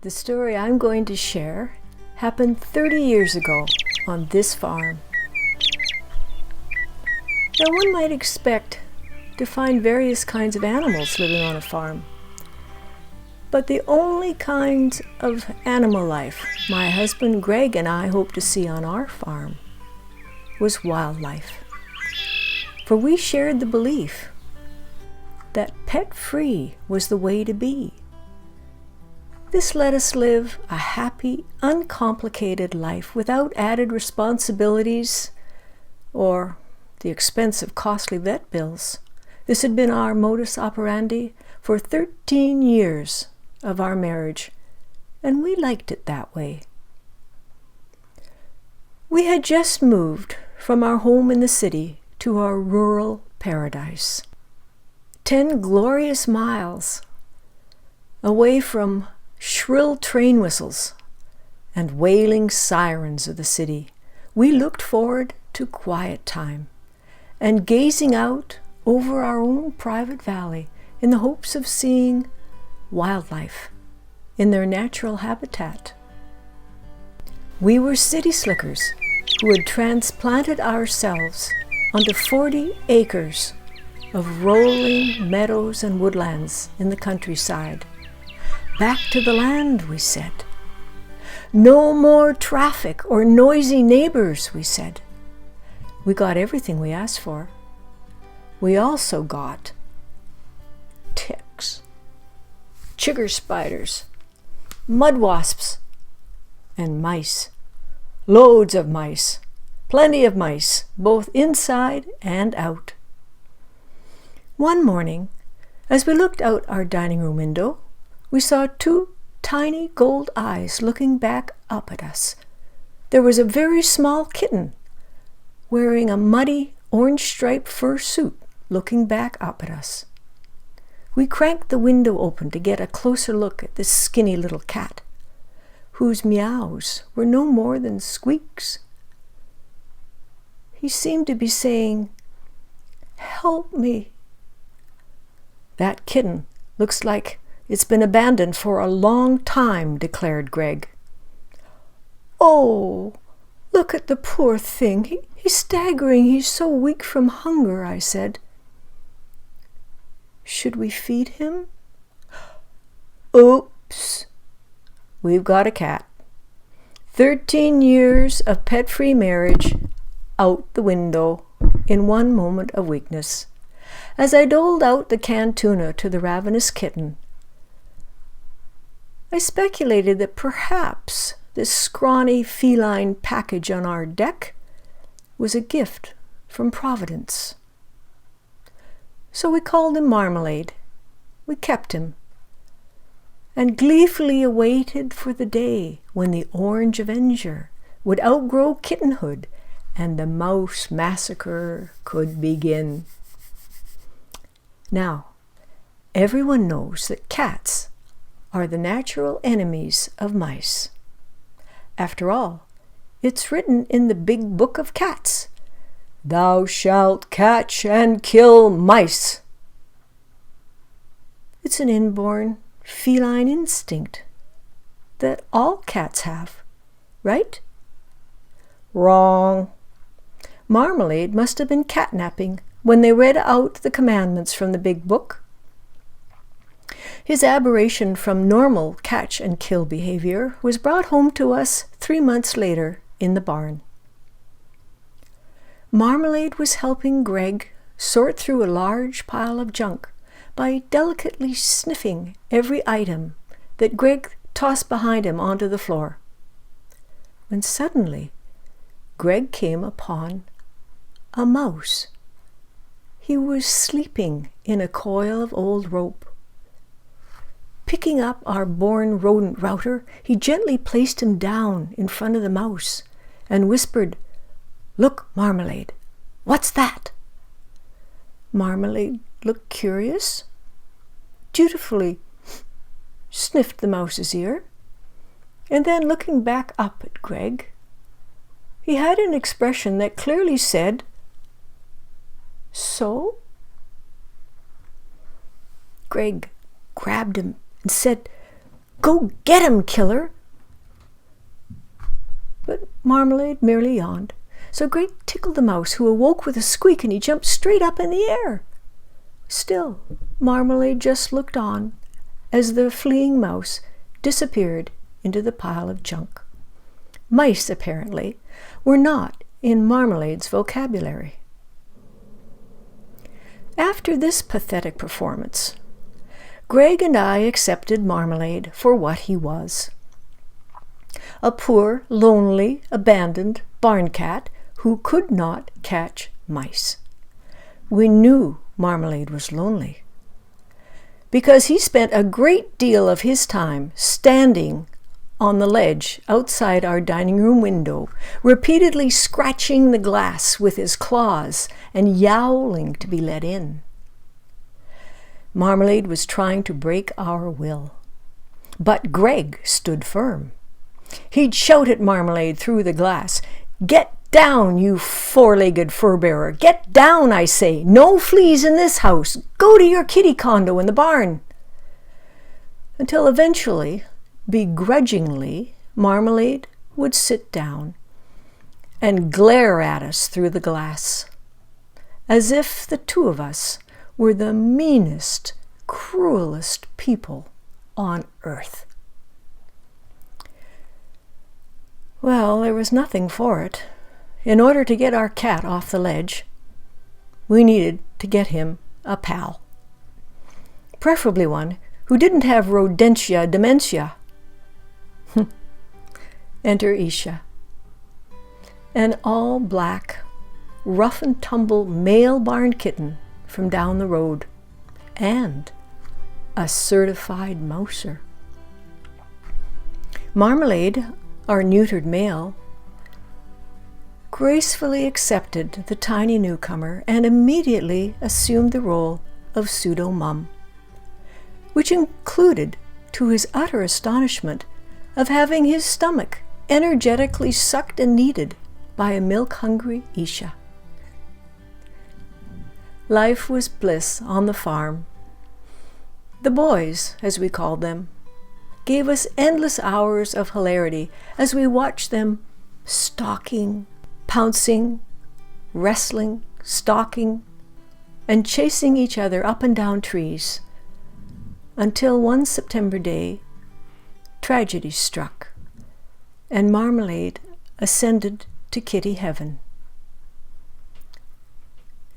The story I'm going to share happened 30 years ago on this farm. Now, one might expect to find various kinds of animals living on a farm, but the only kinds of animal life my husband Greg and I hoped to see on our farm was wildlife. For we shared the belief that pet-free was the way to be. This let us live a happy, uncomplicated life without added responsibilities or the expense of costly vet bills. This had been our modus operandi for 13 years of our marriage, and we liked it that way. We had just moved from our home in the city to our rural paradise, 10 glorious miles away from shrill train whistles and wailing sirens of the city. We looked forward to quiet time and gazing out over our own private valley in the hopes of seeing wildlife in their natural habitat. We were city slickers who had transplanted ourselves onto 40 acres of rolling meadows and woodlands in the countryside. Back to the land, we said. No more traffic or noisy neighbors, we said. We got everything we asked for. We also got ticks, chigger spiders, mud wasps, and mice. Loads of mice, plenty of mice, both inside and out. One morning, as we looked out our dining room window, we saw 2 tiny gold eyes looking back up at us. There was a very small kitten wearing a muddy orange-striped fur suit looking back up at us. We cranked the window open to get a closer look at this skinny little cat, whose meows were no more than squeaks. He seemed to be saying, "Help me." "That kitten looks like it's been abandoned for a long time," declared Greg. "Oh, look at the poor thing. He's staggering. He's so weak from hunger," I said. "Should we feed him?" "Oops. We've got a cat. 13 years of pet-free marriage out the window in one moment of weakness." As I doled out the canned tuna to the ravenous kitten, I speculated that perhaps this scrawny feline package on our deck was a gift from Providence. So we called him Marmalade. We kept him and gleefully awaited for the day when the Orange Avenger would outgrow kittenhood and the mouse massacre could begin. Now, everyone knows that cats are the natural enemies of mice. After all, it's written in the big book of cats, "Thou shalt catch and kill mice." It's an inborn feline instinct that all cats have, right? Wrong. Marmalade must have been catnapping when they read out the commandments from the big book. His aberration from normal catch and kill behavior was brought home to us 3 months later in the barn. Marmalade was helping Greg sort through a large pile of junk by delicately sniffing every item that Greg tossed behind him onto the floor, when suddenly Greg came upon a mouse. He was sleeping in a coil of old rope. Picking up our born rodent router, he gently placed him down in front of the mouse and whispered, "Look, Marmalade, what's that?" Marmalade looked curious, dutifully sniffed the mouse's ear, and then looking back up at Greg, he had an expression that clearly said, "So?" Greg grabbed him and said, Go get him, killer! But Marmalade merely yawned. So Greg tickled the mouse, who awoke with a squeak, and he jumped straight up in the air. Still, Marmalade just looked on as the fleeing mouse disappeared into the pile of junk. Mice, apparently, were not in Marmalade's vocabulary. After this pathetic performance, Greg and I accepted Marmalade for what he was. A poor, lonely, abandoned barn cat who could not catch mice. We knew Marmalade was lonely because he spent a great deal of his time standing on the ledge outside our dining room window, repeatedly scratching the glass with his claws and yowling to be let in. Marmalade was trying to break our will, but Greg stood firm. He'd shout at Marmalade through the glass, "Get down, you four-legged fur-bearer! Get down, I say! No fleas in this house! Go to your kitty condo in the barn!" Until eventually, begrudgingly, Marmalade would sit down and glare at us through the glass, as if the two of us were the meanest, cruelest people on earth. Well, there was nothing for it. In order to get our cat off the ledge, we needed to get him a pal. Preferably one who didn't have rodentia dementia. Enter Isha, an all-black, rough-and-tumble male barn kitten from down the road, and a certified mouser. Marmalade, our neutered male, gracefully accepted the tiny newcomer and immediately assumed the role of pseudo-mum, which included, to his utter astonishment, of having his stomach energetically sucked and kneaded by a milk-hungry Isha. Life was bliss on the farm. The boys, as we called them, gave us endless hours of hilarity as we watched them stalking, pouncing, wrestling, stalking, and chasing each other up and down trees, until one September day, tragedy struck, and Marmalade ascended to kitty heaven.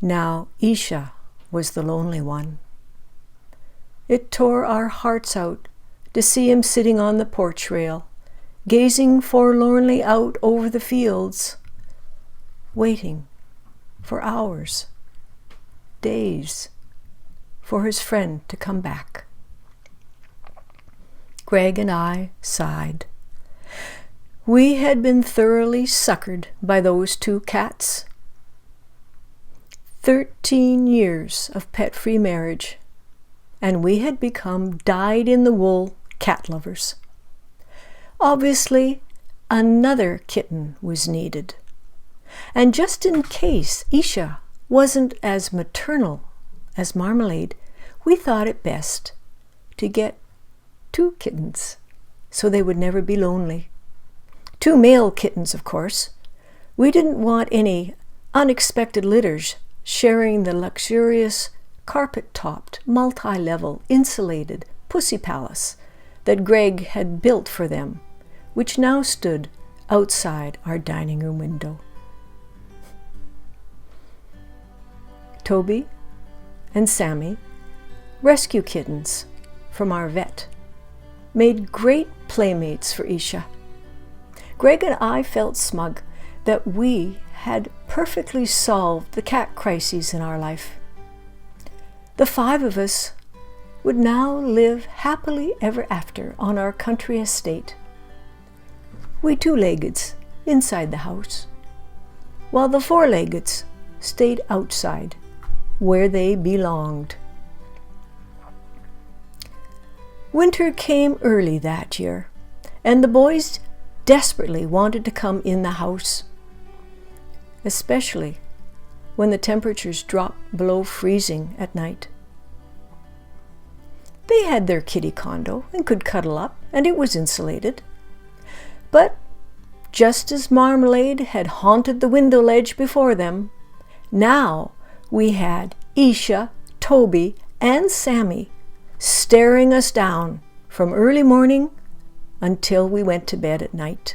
Now Isha was the lonely one. It tore our hearts out to see him sitting on the porch rail, gazing forlornly out over the fields, waiting for hours, days, for his friend to come back. Greg and I sighed. We had been thoroughly suckered by those two cats. 13 years of pet-free marriage, and we had become dyed-in-the-wool cat lovers. Obviously, another kitten was needed. And just in case Isha wasn't as maternal as Marmalade, we thought it best to get 2 kittens so they would never be lonely. 2 male kittens, of course. We didn't want any unexpected litters sharing the luxurious, carpet-topped, multi-level, insulated pussy palace that Greg had built for them, which now stood outside our dining room window. Toby and Sammy, rescue kittens from our vet, made great playmates for Isha. Greg and I felt smug that we had perfectly solved the cat crises in our life. The 5 of us would now live happily ever after on our country estate. We 2-leggeds inside the house, while the 4-leggeds stayed outside where they belonged. Winter came early that year, and the boys desperately wanted to come in the house, especially when the temperatures dropped below freezing at night. They They had their kitty condo and could cuddle up, and it was insulated. But just as Marmalade had haunted the window ledge before them, now we had Isha, Toby, and Sammy staring us down from early morning until we went to bed at night.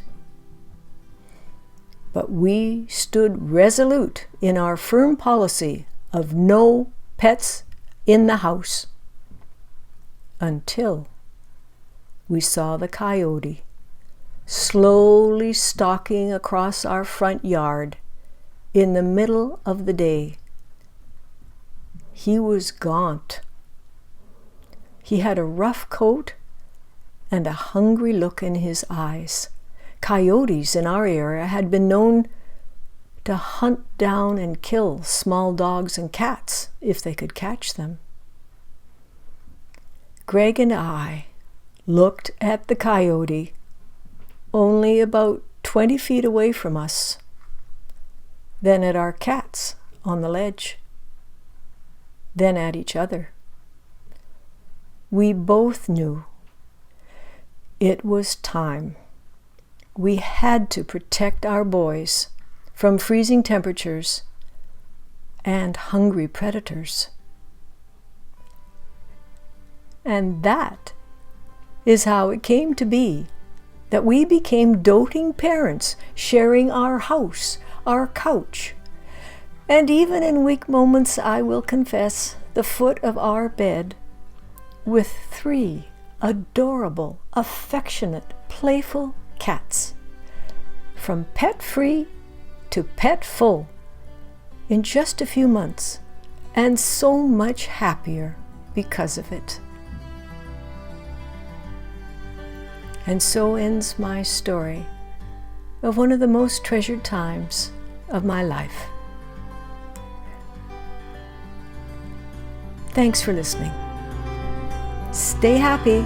But we stood resolute in our firm policy of no pets in the house until we saw the coyote slowly stalking across our front yard in the middle of the day. He was gaunt. He had a rough coat and a hungry look in his eyes. Coyotes in our area had been known to hunt down and kill small dogs and cats if they could catch them. Greg and I looked at the coyote only about 20 feet away from us, then at our cats on the ledge, then at each other. We both knew it was time. We had to protect our boys from freezing temperatures and hungry predators. And that is how it came to be that we became doting parents, sharing our house, our couch, and even in weak moments, I will confess, the foot of our bed, with 3 adorable, affectionate, playful cats, from pet-free to pet-full in just a few months, and so much happier because of it. And so ends my story of one of the most treasured times of my life. Thanks for listening. Stay happy.